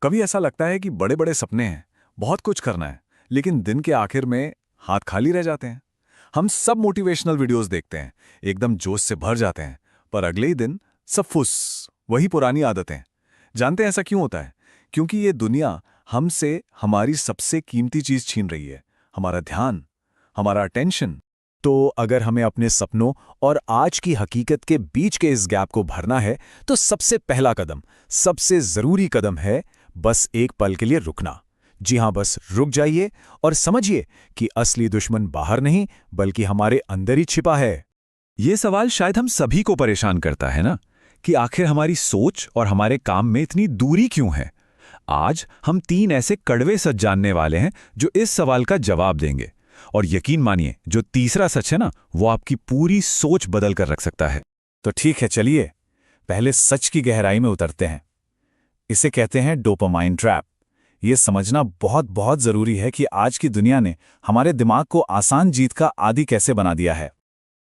कभी ऐसा लगता है कि बड़े बड़े सपने हैं, बहुत कुछ करना है, लेकिन दिन के आखिर में हाथ खाली रह जाते हैं। हम सब मोटिवेशनल वीडियोस देखते हैं, एकदम जोश से भर जाते हैं, पर अगले ही दिन सब फुस, वही पुरानी आदतें। जानते हैं ऐसा क्यों होता है? क्योंकि ये दुनिया हमसे हमारी सबसे कीमती चीज छीन रही है, हमारा ध्यान, हमारा अटेंशन। तो अगर हमें अपने सपनों और आज की हकीकत के बीच के इस गैप को भरना है, तो सबसे पहला कदम, सबसे जरूरी कदम है बस एक पल के लिए रुकना। जी हां, बस रुक जाइए और समझिए कि असली दुश्मन बाहर नहीं बल्कि हमारे अंदर ही छिपा है। ये सवाल शायद हम सभी को परेशान करता है ना, कि आखिर हमारी सोच और हमारे काम में इतनी दूरी क्यों है। आज हम 3 ऐसे कड़वे सच जानने वाले हैं जो इस सवाल का जवाब देंगे। और यकीन मानिए, जो तीसरा सच है ना, वो आपकी पूरी सोच बदल कर रख सकता है। तो ठीक है, चलिए पहले सच की गहराई में उतरते हैं। इसे कहते हैं डोपामाइन ट्रैप। ये समझना बहुत बहुत जरूरी है कि आज की दुनिया ने हमारे दिमाग को आसान जीत का आदी कैसे बना दिया है।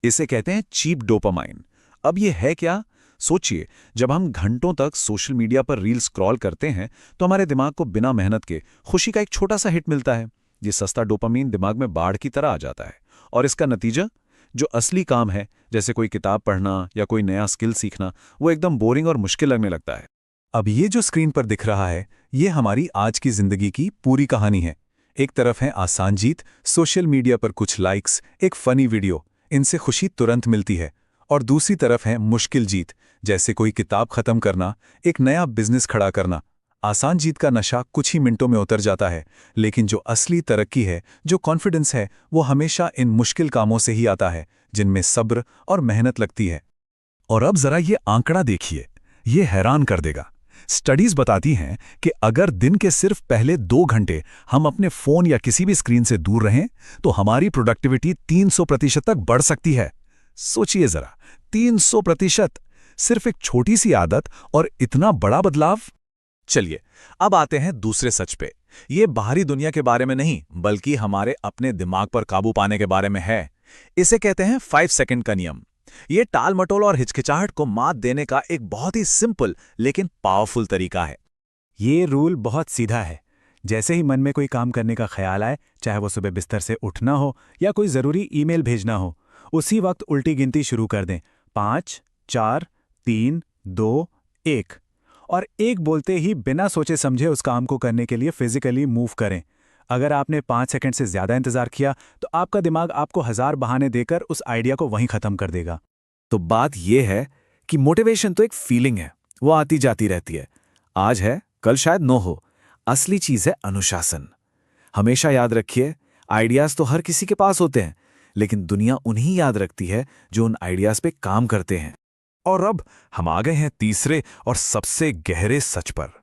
इसे कहते हैं चीप डोपामाइन। अब ये है क्या? सोचिए, जब हम घंटों तक सोशल मीडिया पर रील स्क्रॉल करते हैं तो हमारे दिमाग को बिना मेहनत के खुशी का एक छोटा सा हिट मिलता है। ये सस्ता डोपामीन दिमाग में बाढ़ की तरह आ जाता है, और इसका नतीजा, जो असली काम है जैसे कोई किताब पढ़ना या कोई नया स्किल सीखना, वो एकदम बोरिंग और मुश्किल लगने लगता है। अब ये जो स्क्रीन पर दिख रहा है, ये हमारी आज की जिंदगी की पूरी कहानी है। एक तरफ है आसान जीत, सोशल मीडिया पर कुछ लाइक्स, एक फनी वीडियो, इनसे खुशी तुरंत मिलती है। और दूसरी तरफ है मुश्किल जीत, जैसे कोई किताब खत्म करना, एक नया बिजनेस खड़ा करना। आसान जीत का नशा कुछ ही मिनटों में उतर जाता है, लेकिन जो असली तरक्की है, जो कॉन्फिडेंस है, वो हमेशा इन मुश्किल कामों से ही आता है, जिनमें सब्र और मेहनत लगती है। और अब जरा ये आंकड़ा देखिए, ये हैरान कर देगा। स्टडीज बताती हैं कि अगर दिन के सिर्फ पहले 2 घंटे हम अपने फोन या किसी भी स्क्रीन से दूर रहें, तो हमारी प्रोडक्टिविटी 300% तक बढ़ सकती है। सोचिए जरा, 300%! सिर्फ एक छोटी सी आदत और इतना बड़ा बदलाव। चलिए, अब आते हैं दूसरे सच पे। ये बाहरी दुनिया के बारे में नहीं, बल्कि हमारे अपने दिमाग पर काबू पाने के बारे में है। इसे कहते हैं 5 सेकंड का नियम। ये टाल मटोल और हिचकिचाहट को मात देने का एक बहुत ही सिंपल लेकिन पावरफुल तरीका है। ये रूल बहुत सीधा है। जैसे ही मन में कोई काम करने का ख्याल आए, चाहे वो सुबह बिस्तर से उठना हो या कोई ज़रूरी ईमेल भेजना हो, उसी वक्त उल्टी गिनती शुरू कर दें। 5, 4, 3, 2, 1। और 1 बोलते ही बिना सोचे समझे उस काम को करने के लिए फिजिकली मूव करें। अगर आपने 5 सेकंड से ज़्यादा इंतज़ार किया, तो आपका दिमाग आपको 1000 बहाने देकर उस आइडिया को वहीं ख़त्म कर देगा। तो बात यह है कि मोटिवेशन तो एक फीलिंग है, वो आती जाती रहती है। आज है, कल शायद न हो। असली चीज है अनुशासन। हमेशा याद रखिए, आइडियाज तो हर किसी के पास होते हैं, लेकिन दुनिया उन्हीं याद रखती है जो उन आइडियाज पे काम करते हैं। और अब हम आ गए हैं तीसरे और सबसे गहरे सच पर।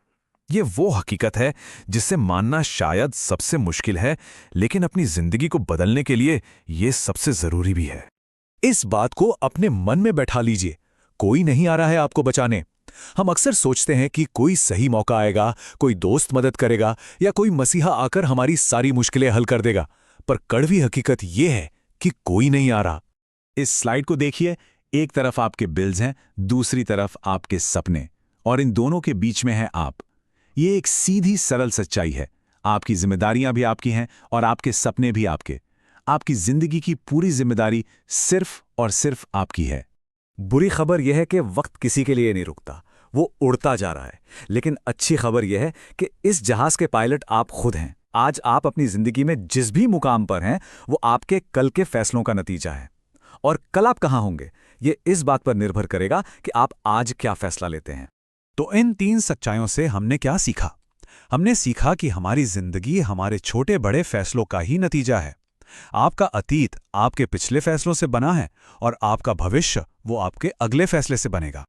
ये वो हकीकत है जिसे मानना शायद सबसे मुश्किल है, लेकिन अपनी जिंदगी को बदलने के लिए ये सबसे जरूरी भी है। इस बात को अपने मन में बैठा लीजिए, कोई नहीं आ रहा है आपको बचाने। हम अक्सर सोचते हैं कि कोई सही मौका आएगा, कोई दोस्त मदद करेगा या कोई मसीहा आकर हमारी सारी मुश्किलें हल कर देगा, पर कड़वी हकीकत यह है कि कोई नहीं आ रहा। इस स्लाइड को देखिए, एक तरफ आपके बिल्स हैं, दूसरी तरफ आपके सपने, और इन दोनों के बीच में है आप। ये एक सीधी सरल सच्चाई है। आपकी जिम्मेदारियां भी आपकी हैं और आपके सपने भी आपके। आपकी जिंदगी की पूरी जिम्मेदारी सिर्फ और सिर्फ आपकी है। बुरी खबर यह है कि वक्त किसी के लिए नहीं रुकता, वो उड़ता जा रहा है। लेकिन अच्छी खबर यह है कि इस जहाज के पायलट आप खुद हैं। आज आप अपनी जिंदगी में जिस भी मुकाम पर हैं, वो आपके कल के फैसलों का नतीजा है। और कल आप कहां होंगे, ये इस बात पर निर्भर करेगा कि आप आज क्या फैसला लेते हैं। तो इन 3 सच्चाइयों से हमने क्या सीखा? हमने सीखा कि हमारी जिंदगी हमारे छोटे बड़े फैसलों का ही नतीजा है। आपका अतीत आपके पिछले फैसलों से बना है और आपका भविष्य वो आपके अगले फैसले से बनेगा।